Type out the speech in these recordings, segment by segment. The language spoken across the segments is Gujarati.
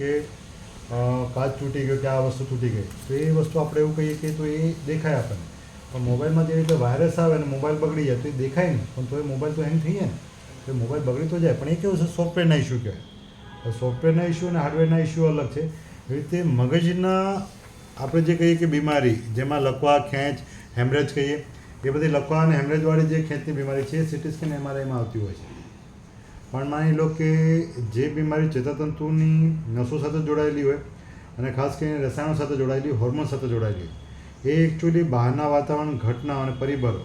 કે કાચ તૂટી ગયો કે આ વસ્તુ તૂટી ગઈ, તો એ વસ્તુ આપણે એવું કહીએ કે તો એ દેખાય આપણને. પણ મોબાઈલમાં જે રીતે વાયરસ આવે અને મોબાઈલ બગડી જાય તો એ દેખાય નહીં, પણ તો એ મોબાઈલ તો હેંગ થઈ જાય ને, તો મોબાઈલ બગડી તો જાય. પણ એ કેવું છે, સોફ્ટવેરના ઇસ્યુ કહેવાય. સોફ્ટવેરના ઇસ્યુ અને હાર્ડવેરના ઇસ્યુ અલગ છે. એવી રીતે મગજના આપણે જે કહીએ કે બીમારી, જેમાં લકવા, ખેંચ, હેમરેજ કહીએ, એ બધી લકવા અને હેમરેજવાળી જે ખેંચની બીમારી છે એ સીટી સ્કેન એમઆરઆઈમાં આવતી હોય છે. પણ માની લો કે જે બીમારી ચેતાતંતુની નસો સાથે જોડાયેલી હોય અને ખાસ કરીને રસાયણો સાથે જોડાયેલી, હોર્મોન સાથે જોડાયેલી હોય, એ એકચ્યુઅલી બહારના વાતાવરણ, ઘટના અને પરિબળો,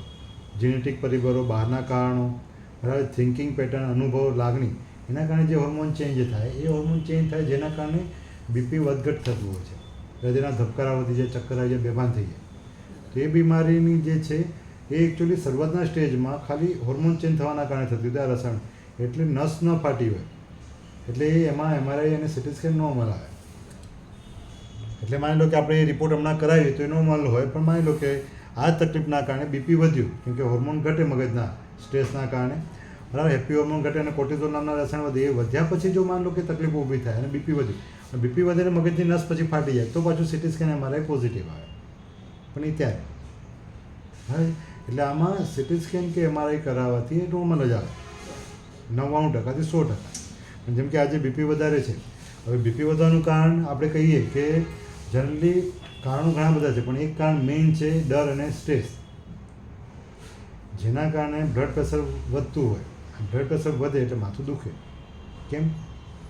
જેનેટિક પરિબળો, બહારના કારણો, બરાબર, થિંકિંગ પેટર્ન, અનુભવ, લાગણી, એના કારણે જે હોર્મોન ચેન્જ થાય, એ હોર્મોન ચેન્જ થાય જેના કારણે બીપી વધઘટ થતું હોય છે, હૃદયના ધબકારા વધી જાય, ચક્કર આવી જાય, બેભાન થઈ જાય. તો એ બીમારીની જે છે એ એકચ્યુઅલી શરૂઆતના સ્ટેજમાં ખાલી હોર્મોન ચેન્જ થવાના કારણે થતી હોય, રસાયણ, એટલે નસ ન ફાટી હોય, એટલે એમાં એમઆરઆઈ અને સીટી સ્કેન નોર્મલ આવે. એટલે માની લો કે આપણે એ રિપોર્ટ હમણાં કરાવીએ તો એ નોર્મલ હોય, પણ માની લો કે આ તકલીફના કારણે બીપી વધ્યું, કેમકે હોર્મોન ઘટે મગજના સ્ટ્રેસના કારણે, બરાબર, હેપ્પી હોર્મોન ઘટે અને કોર્ટિઝોલ નામના રસાયણ વધે, એ વધ્યા પછી જો માની લો કે તકલીફ ઊભી થાય અને બીપી વધ્યું, બીપી વધે ને મગજની નસ પછી ફાટી જાય, તો પાછું સીટી સ્કેન એમઆરઆઈ પોઝિટિવ આવે. પણ એ ત્યારે હા, એટલે આમાં સીટી સ્કેન કે એમઆરઆઈ કરાવવાથી એ નોર્મલ જ આવે 99%થી 100%. જેમ કે આજે બીપી વધારે છે, હવે બીપી વધવાનું કારણ આપણે કહીએ કે જનરલી કારણો ઘણા બધા છે, પણ એક કારણ મેઇન છે ડર અને સ્ટ્રેસ, જેના કારણે બ્લડ પ્રેશર વધતું હોય. બ્લડ પ્રેશર વધે એટલે માથું દુખે. કેમ?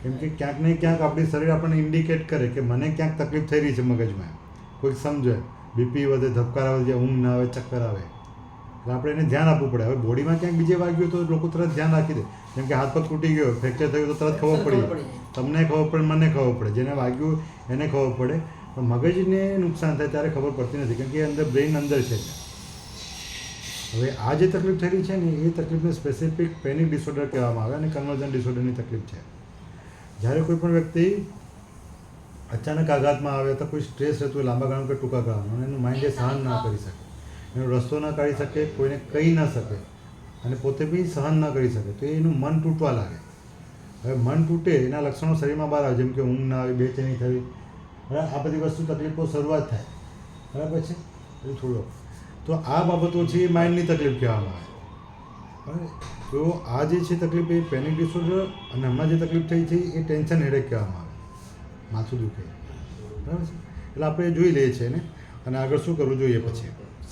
કેમ કે ક્યાંક ને ક્યાંક આપણી શરીર આપણને ઇન્ડિકેટ કરે કે મને ક્યાંક તકલીફ થઈ રહી છે મગજમાં. કોઈક સમજે, બીપી વધે, ધબકારા વધે, ઊંઘ ના આવે, ચક્કર આવે, એટલે આપણે એને ધ્યાન આપવું પડે. હવે બોડીમાં ક્યાંક બીજે વાગ્યું તો લોકો તરત ધ્યાન રાખી દે. જેમ કે હાથ પગ તૂટી ગયો, ફ્રેક્ચર થયું તો તરત ખબર પડી, તમને ખબર પડે, મને ખબર પડે, જેને વાગ્યું એને ખબર પડે. પણ મગજને નુકસાન થાય ત્યારે ખબર પડતી નથી, કેમ કે એ અંદર બ્રેઇન અંદર છે. હવે આ જે તકલીફ થયેલી છે ને, એ તકલીફને સ્પેસિફિક પેનિક ડિસઓર્ડર કહેવામાં આવે અને કન્વર્ઝન ડિસઓર્ડરની તકલીફ છે. જ્યારે કોઈ પણ વ્યક્તિ અચાનક આઘાતમાં આવે તો કોઈ સ્ટ્રેસ રહેતું હોય લાંબા ગાળાનું કે ટૂંકા ગાળાનું, અને એનું માઇન્ડ એ સહન ના કરી શકે, એનો રસ્તો ના કાઢી શકે, કોઈને કહી ના શકે અને પોતે બી સહન ના કરી શકે, તો એનું મન તૂટવા લાગે. હવે મન તૂટે એના લક્ષણો શરીરમાં બહાર આવે, જેમ કે ઊંઘ ના આવી, બેચેની થવી, બરાબર, આ બધી વસ્તુ તકલીફો શરૂઆત થાય, બરાબર છે. એ થોડો તો આ બાબતો છે એ માઇન્ડની તકલીફ કહેવામાં આવે, બરાબર. તો આ જે છે તકલીફ એ પેનિક ડિસઓર્ડર, અને હમણાં જે તકલીફ થઈ છે એ ટેન્શન હેડેક કહેવામાં આવે, માથું દુખે, બરાબર છે. એટલે આપણે જોઈ લઈએ છીએ ને, અને આગળ શું કરવું જોઈએ પછી.